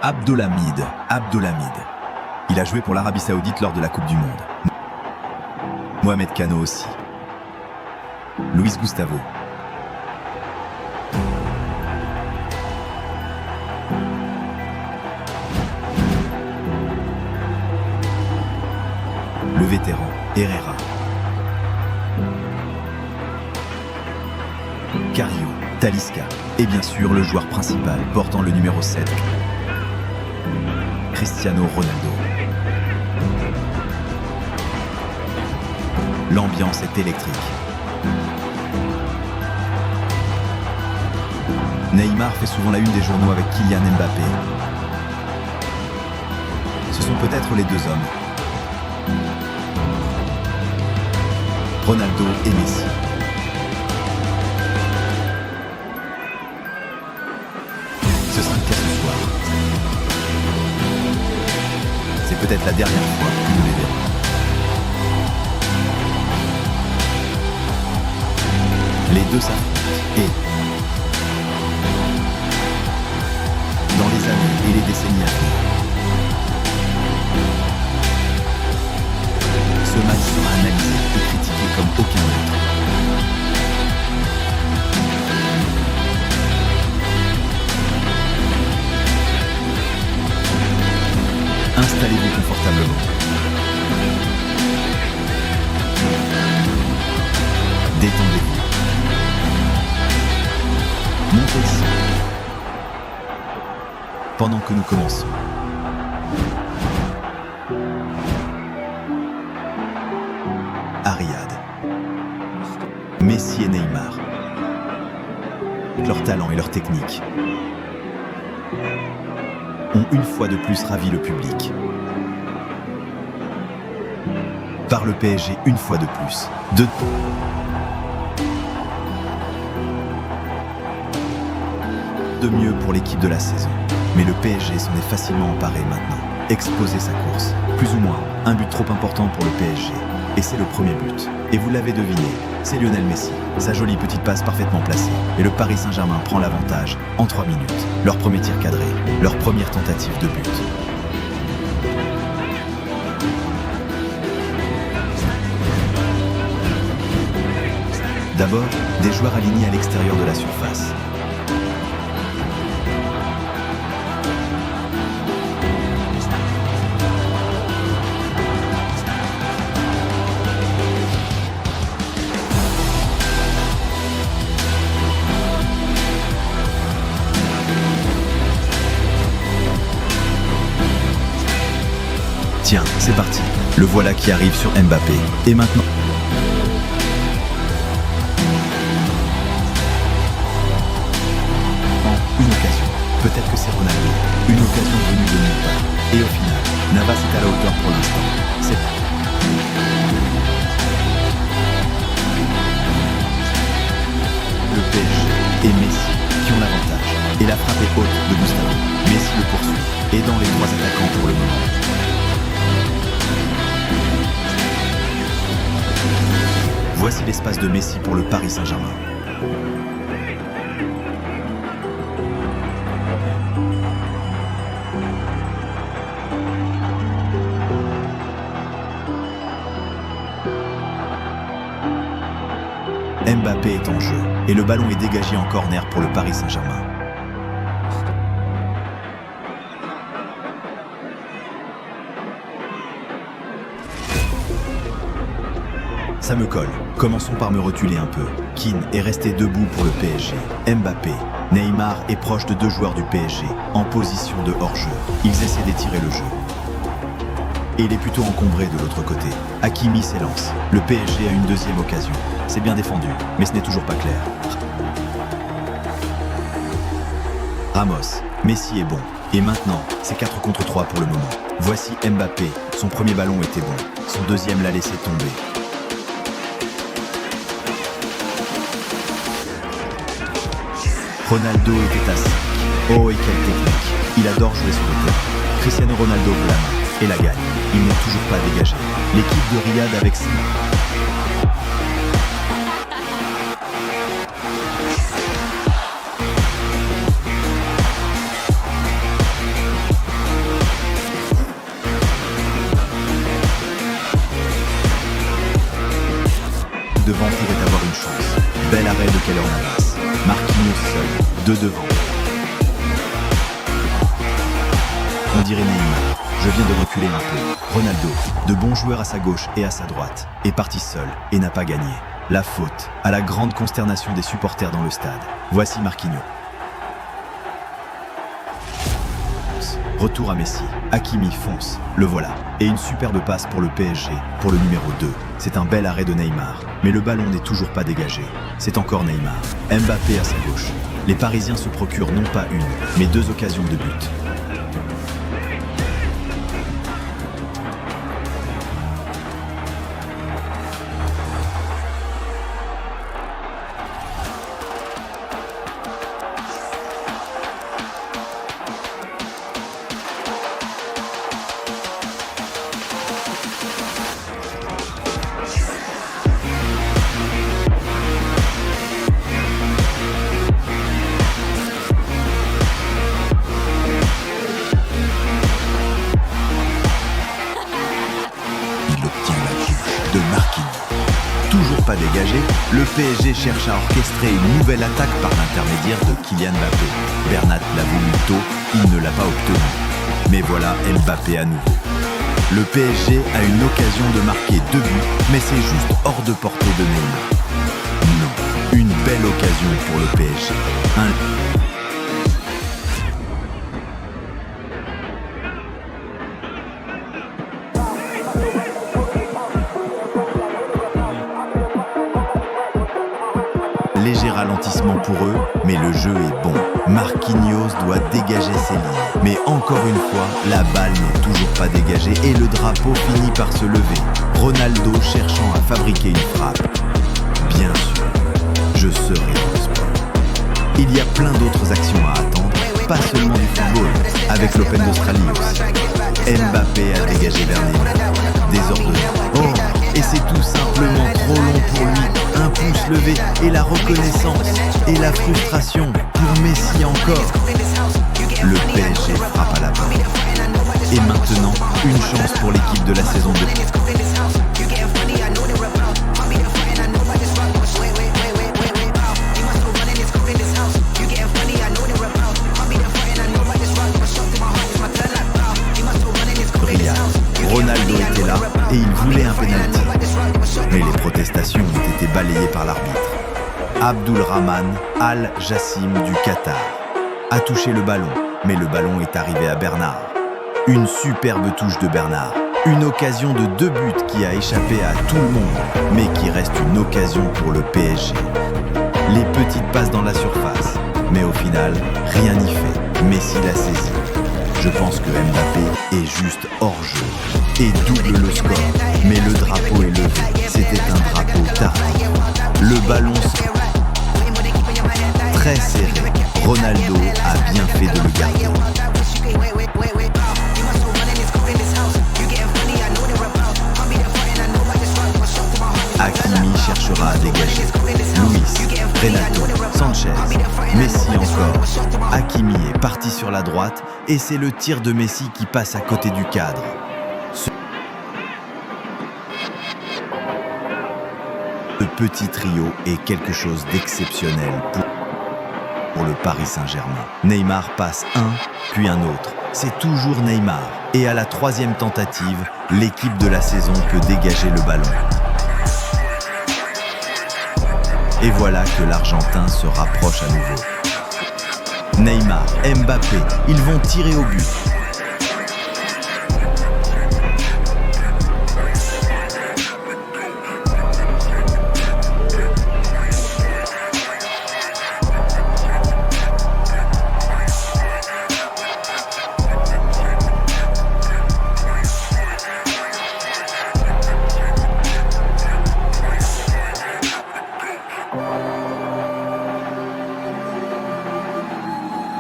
Abdelhamid. Il a joué pour l'Arabie Saoudite lors de la Coupe du Monde. Mohamed Kano aussi. Luis Gustavo. Le vétéran Herrera. Cario, Talisca et bien sûr le joueur principal portant le numéro 7, Cristiano Ronaldo. L'ambiance est électrique. Neymar fait souvent la une des journaux avec Kylian Mbappé. Ce sont peut-être les deux hommes. Ronaldo et Messi. Ce sera le cas ce soir. C'est peut-être la dernière fois que nous les verrons. Les deux s'affrontent et, dans les années et les décennies à venir, ce match sera analysé et critiqué comme aucun autre. Installez-vous confortablement. Détendez-vous. Montez le son. Pendant que nous commençons. À Riyad. Messi et Neymar. Leur talent et leur technique ont une fois de plus ravi le public. Par le PSG une fois de plus. De mieux pour l'équipe de la saison. Mais le PSG s'en est facilement emparé maintenant. Exposer sa course. Plus ou moins, un but trop important pour le PSG. Et c'est le premier but. Et vous l'avez deviné, c'est Lionel Messi. Sa jolie petite passe parfaitement placée. Et le Paris Saint-Germain prend l'avantage en 3 minutes. Leur premier tir cadré, leur première tentative de but. D'abord, des joueurs alignés à l'extérieur de la surface. Tiens, c'est parti. Le voilà qui arrive sur Mbappé. Et maintenant... Une occasion. Peut-être que c'est Ronaldo. Une occasion venue de nulle part. Et au final, Navas est à la hauteur pour l'instant. C'est... Le PSG et Messi qui ont l'avantage. Et la frappe est haute de Gustavo. Messi le poursuit. Et dans les trois attaquants pour le moment. Voici l'espace de Messi pour le Paris Saint-Germain. Mbappé est en jeu et le ballon est dégagé en corner pour le Paris Saint-Germain. Ça me colle. Commençons par me reculer un peu. Keane est resté debout pour le PSG. Mbappé, Neymar est proche de deux joueurs du PSG, en position de hors-jeu. Ils essaient d'étirer le jeu. Et il est plutôt encombré de l'autre côté. Hakimi s'élance. Le PSG a une deuxième occasion. C'est bien défendu, mais ce n'est toujours pas clair. Ramos, Messi est bon. Et maintenant, c'est 4 contre 3 pour le moment. Voici Mbappé. Son premier ballon était bon. Son deuxième l'a laissé tomber. Ronaldo était à 5. Oh, et quelle technique. Il adore jouer sur le terrain. Cristiano Ronaldo veut la main et la gagne. Il n'est toujours pas dégagé. L'équipe de Riyad avec 6. deux devant. On dirait Neymar. Je viens de reculer un peu. Ronaldo, de bons joueurs à sa gauche et à sa droite, est parti seul et n'a pas gagné. La faute, à la grande consternation des supporters dans le stade. Voici Marquinhos. Retour à Messi. Hakimi fonce. Le voilà. Et une superbe passe pour le PSG, pour le numéro 2. C'est un bel arrêt de Neymar. Mais le ballon n'est toujours pas dégagé. C'est encore Neymar. Mbappé à sa gauche. Les Parisiens se procurent non pas une, mais deux occasions de but. De Marquinhos. Toujours pas dégagé, le PSG cherche à orchestrer une nouvelle attaque par l'intermédiaire de Kylian Mbappé. Bernat l'a voulu tôt, il ne l'a pas obtenu. Mais voilà Mbappé à nouveau. Le PSG a une occasion de marquer 2 buts, mais c'est juste hors de portée de Neymar. Non, une belle occasion pour le PSG. Léger ralentissement pour eux, mais le jeu est bon. Marquinhos doit dégager ses lignes. Mais encore une fois, la balle n'est toujours pas dégagée et le drapeau finit par se lever. Ronaldo cherchant à fabriquer une frappe. Bien sûr, je serai dans le sport. Il y a plein d'autres actions à attendre, pas seulement du football, avec l'Open d'Australie aussi. Mbappé a dégagé vers Neymar. Désordonné. Oh, et c'est tout simplement trop long pour lui. Un pouce levé et la reconnaissance et la frustration pour Messi encore. Le PSG frappe à la porte. Et maintenant, une chance pour l'équipe de la saison 2. Ronaldo était là et il voulait un pénalty. Mais les protestations ont été balayées par l'arbitre. Abdulrahman Al-Jassim du Qatar a touché le ballon, mais le ballon est arrivé à Bernard. Une superbe touche de Bernard. Une occasion de 2 buts qui a échappé à tout le monde, mais qui reste une occasion pour le PSG. Les petites passes dans la surface, mais au final, rien n'y fait. Messi l'a saisi. Je pense que Mbappé est juste hors-jeu et double le score. Mais le drapeau est levé. C'était un drapeau tardif. Le ballon très serré. Ronaldo a bien fait de le garder. Hakimi cherchera à dégager. Luis, Renato, Sanchez, Messi encore. Hakimi est parti sur la droite et c'est le tir de Messi qui passe à côté du cadre. Ce petit trio est quelque chose d'exceptionnel pour le Paris Saint-Germain. Neymar passe un, puis un autre. C'est toujours Neymar. Et à la 3e tentative, l'équipe de la saison peut dégager le ballon. Et voilà que l'Argentin se rapproche à nouveau. Neymar, Mbappé, ils vont tirer au but.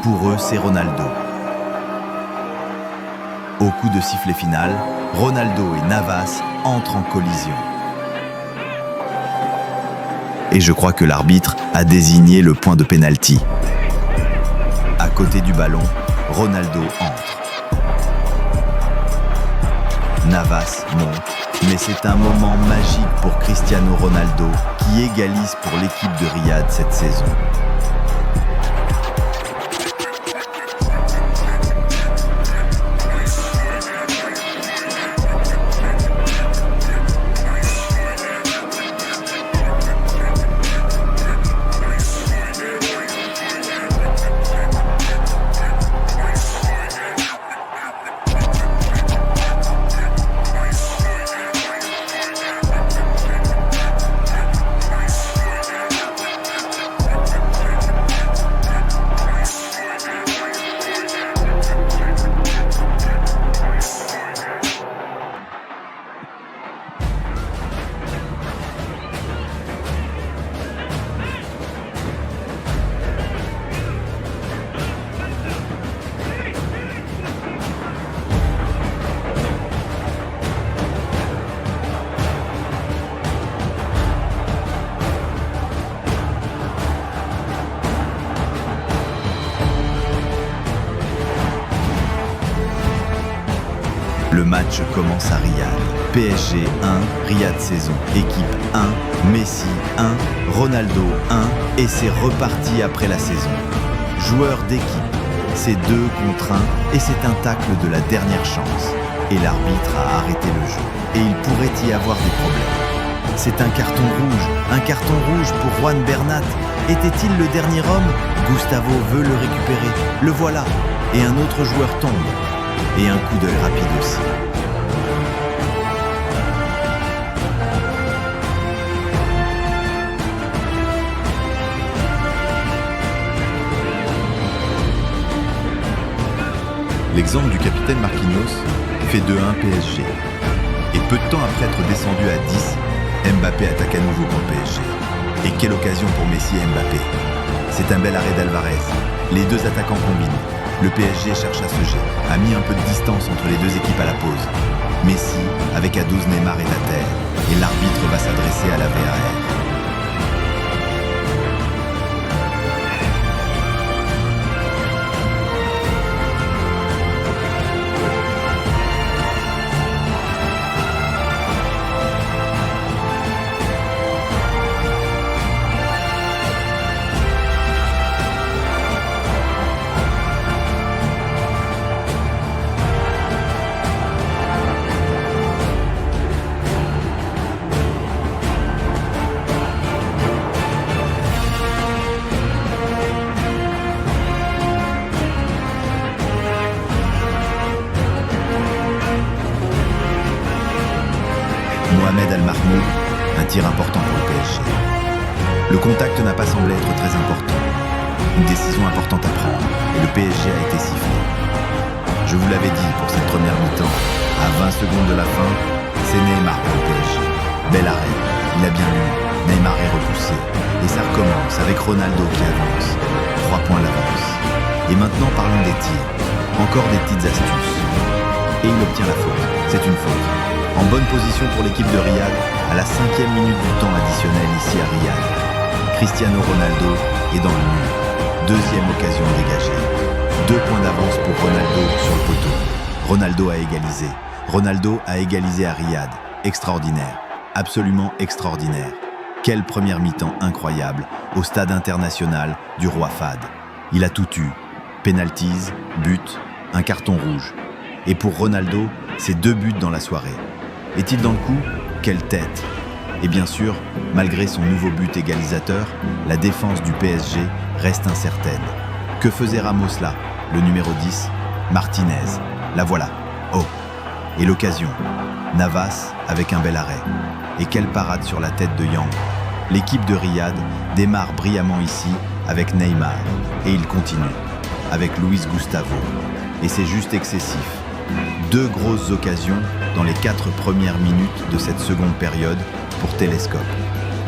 Pour eux, c'est Ronaldo. Au coup de sifflet final, Ronaldo et Navas entrent en collision. Et je crois que l'arbitre a désigné le point de pénalty. À côté du ballon, Ronaldo entre. Navas monte, mais c'est un moment magique pour Cristiano Ronaldo qui égalise pour l'équipe de Riyad cette saison. Le match commence à Riyad. PSG 1, Riyad saison. Équipe 1, Messi 1, Ronaldo 1 et c'est reparti après la saison. Joueurs d'équipe, c'est 2 contre 1 et c'est un tacle de la dernière chance. Et l'arbitre a arrêté le jeu. Et il pourrait y avoir des problèmes. C'est un carton rouge pour Juan Bernat. Était-il le dernier homme? Gustavo veut le récupérer. Le voilà. Et un autre joueur tombe. Et un coup d'œil rapide aussi. L'exemple du capitaine Marquinhos fait 2-1 PSG. Et peu de temps après être descendu à 10, Mbappé attaque à nouveau pour le PSG. Et quelle occasion pour Messi et Mbappé. C'est un bel arrêt d'Alvarez. Les deux attaquants combinent. Le PSG cherche à se jeter, a mis un peu de distance entre les deux équipes à la pause. Messi, avec à 12 Neymar est à terre, et l'arbitre va s'adresser à la VAR. Mohamed Al Mahmoud, un tir important pour le PSG. Le contact n'a pas semblé être très important. Une décision importante à prendre et le PSG a été sifflé. Je vous l'avais dit pour cette première mi-temps, à 20 secondes de la fin, c'est Neymar pour le PSG. Bel arrêt, il a bien lu, Neymar est repoussé. Et ça recommence avec Ronaldo qui avance. 3 points l'avance. Et maintenant parlons des tirs. Encore des petites astuces. Et il obtient la faute. C'est une faute. En bonne position pour l'équipe de Riyad, à la 5e minute du temps additionnel ici à Riyad. Cristiano Ronaldo est dans le mur. Deuxième occasion dégagée. 2 points d'avance pour Ronaldo sur le poteau. Ronaldo a égalisé. Ronaldo a égalisé à Riyad. Extraordinaire. Absolument extraordinaire. Quelle première mi-temps incroyable au stade international du Roi Fahd. Il a tout eu. Penalties, but, un carton rouge. Et pour Ronaldo, c'est 2 buts dans la soirée. Est-il dans le coup? Quelle tête! Et bien sûr, malgré son nouveau but égalisateur, la défense du PSG reste incertaine. Que faisait Ramos là? Le numéro 10? Martinez. La voilà. Oh! Et l'occasion. Navas avec un bel arrêt. Et quelle parade sur la tête de Yang. L'équipe de Riyad démarre brillamment ici avec Neymar. Et il continue avec Luis Gustavo. Et c'est juste excessif. 2 grosses occasions dans les 4 premières minutes de cette seconde période pour Télescope.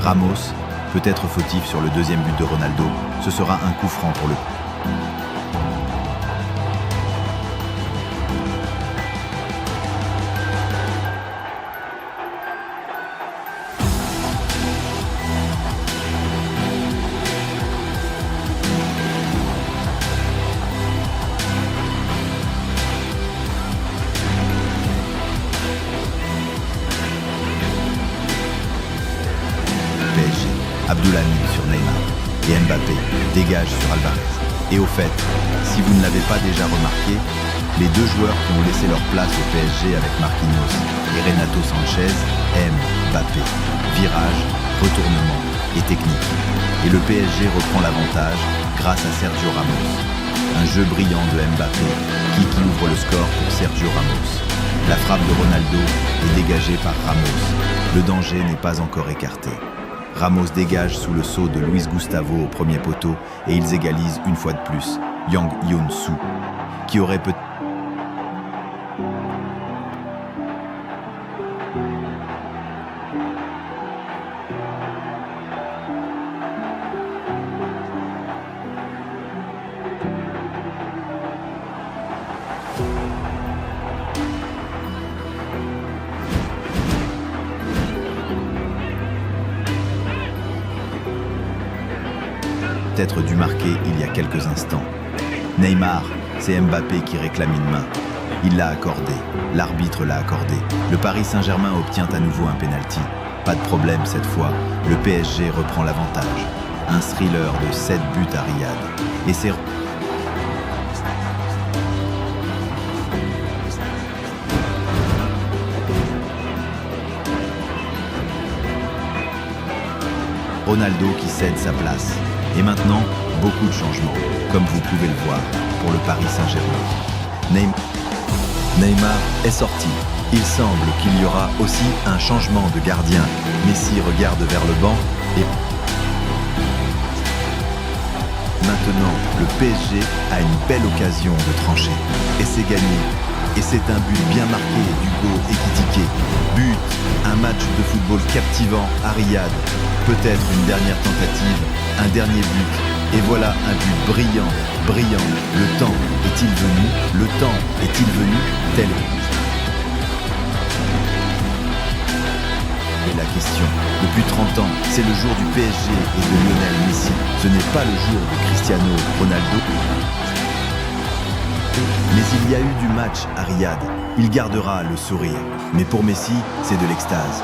Ramos peut être fautif sur le deuxième but de Ronaldo. Ce sera un coup franc pour le coup. Abdoulhamid sur Neymar et Mbappé dégage sur Alvarez. Et au fait, si vous ne l'avez pas déjà remarqué, les 2 joueurs qui ont laissé leur place au PSG avec Marquinhos et Renato Sanchez aiment Mbappé. Virage, retournement et technique. Et le PSG reprend l'avantage grâce à Sergio Ramos. Un jeu brillant de Mbappé qui ouvre le score pour Sergio Ramos. La frappe de Ronaldo est dégagée par Ramos. Le danger n'est pas encore écarté. Ramos dégage sous le sceau de Luis Gustavo au premier poteau et ils égalisent une fois de plus Yang Hyun-soo, qui aurait peut-être... dû marquer il y a quelques instants. Neymar, c'est Mbappé qui réclame une main. Il l'a accordé. L'arbitre l'a accordé. Le Paris Saint-Germain obtient à nouveau un pénalty. Pas de problème cette fois, le PSG reprend l'avantage. Un thriller de 7 buts à Riyad. Et c'est Ronaldo qui cède sa place. Et maintenant, beaucoup de changements, comme vous pouvez le voir, pour le Paris Saint-Germain. Neymar est sorti. Il semble qu'il y aura aussi un changement de gardien. Messi regarde vers le banc et... Maintenant, le PSG a une belle occasion de trancher. Et c'est gagné. Et c'est un but bien marqué d'Hugo Ekitike. But, un match de football captivant à Riyad. Peut-être une dernière tentative, un dernier but. Et voilà un but brillant, brillant. Le temps est-il venu? Le temps est-il venu? Tel est la question. Depuis 30 ans, c'est le jour du PSG et de Lionel Messi. Ce n'est pas le jour de Cristiano Ronaldo. Mais il y a eu du match à Riyad. Il gardera le sourire. Mais pour Messi, c'est de l'extase.